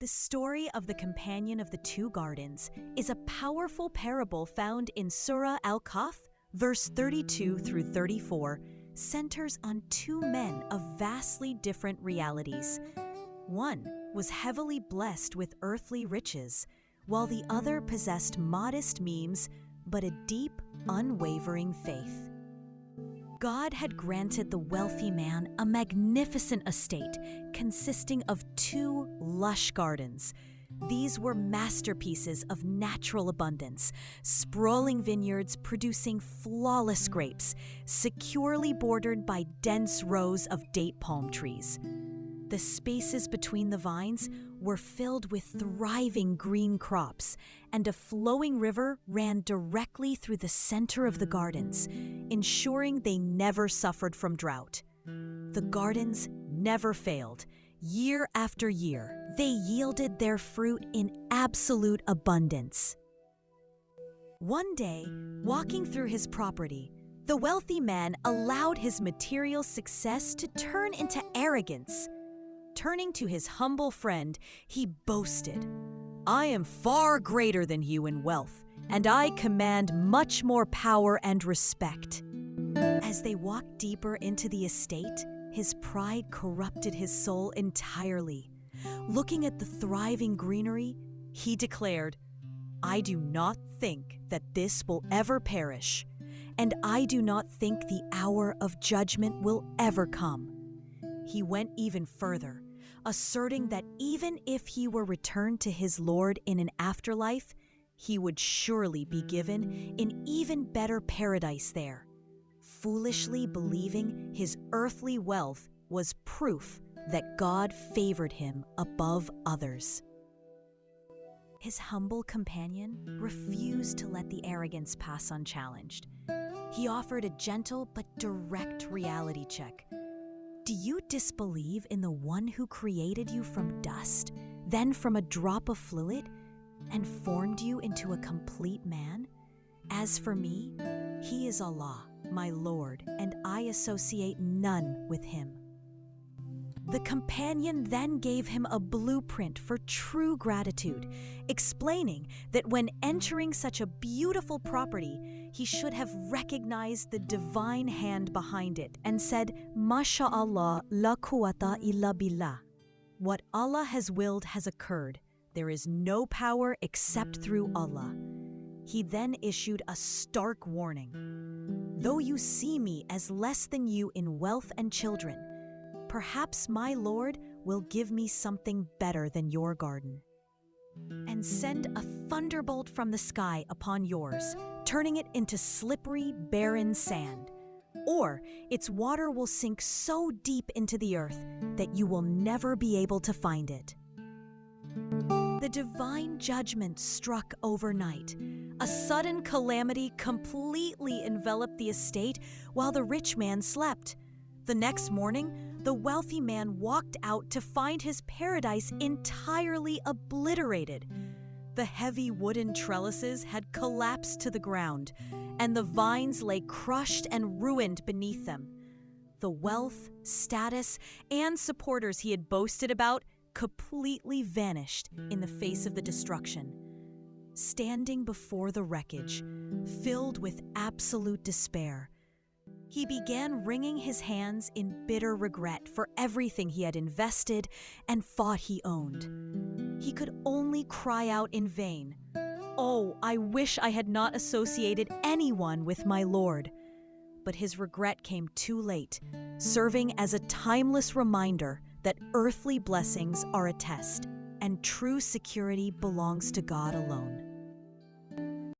The story of the companion of the two gardens is a powerful parable found in Surah Al-Kahf, verse 32 through 34, centers on two men of vastly different realities. One was heavily blessed with earthly riches, while the other possessed modest means but a deep, unwavering faith. God had granted the wealthy man a magnificent estate consisting of two lush gardens. These were masterpieces of natural abundance, sprawling vineyards producing flawless grapes, securely bordered by dense rows of date palm trees. The spaces between the vines were filled with thriving green crops, and a flowing river ran directly through the center of the gardens, ensuring they never suffered from drought. The gardens never failed. Year after year, they yielded their fruit in absolute abundance. One day, walking through his property, the wealthy man allowed his material success to turn into arrogance. Turning to his humble friend, he boasted, "I am far greater than you in wealth, and I command much more power and respect." As they walked deeper into the estate, his pride corrupted his soul entirely. Looking at the thriving greenery, he declared, "I do not think that this will ever perish, and I do not think the hour of judgment will ever come." He went even further, asserting that even if he were returned to his Lord in an afterlife, he would surely be given an even better paradise there, foolishly believing his earthly wealth was proof that God favored him above others. His humble companion refused to let the arrogance pass unchallenged. He offered a gentle but direct reality check. Do you disbelieve in the one who created you from dust, then from a drop of fluid, and formed you into a complete man? As for me, He is Allah, my Lord, and I associate none with Him. The companion then gave him a blueprint for true gratitude, explaining that when entering such a beautiful property, he should have recognized the divine hand behind it and said, "Masha'Allah, la quwwata illa billah." What Allah has willed has occurred. There is no power except through Allah. He then issued a stark warning. Though you see me as less than you in wealth and children, perhaps my Lord will give me something better than your garden, and send a thunderbolt from the sky upon yours, turning it into slippery, barren sand. Or its water will sink so deep into the earth that you will never be able to find it. The divine judgment struck overnight. A sudden calamity completely enveloped the estate while the rich man slept. The next morning, the wealthy man walked out to find his paradise entirely obliterated. The heavy wooden trellises had collapsed to the ground, and the vines lay crushed and ruined beneath them. The wealth, status, and supporters he had boasted about completely vanished in the face of the destruction. Standing before the wreckage, filled with absolute despair, he began wringing his hands in bitter regret for everything he had invested and thought he owned. He could only cry out in vain, "Oh, I wish I had not associated anyone with my Lord." But his regret came too late, serving as a timeless reminder that earthly blessings are a test, and true security belongs to God alone.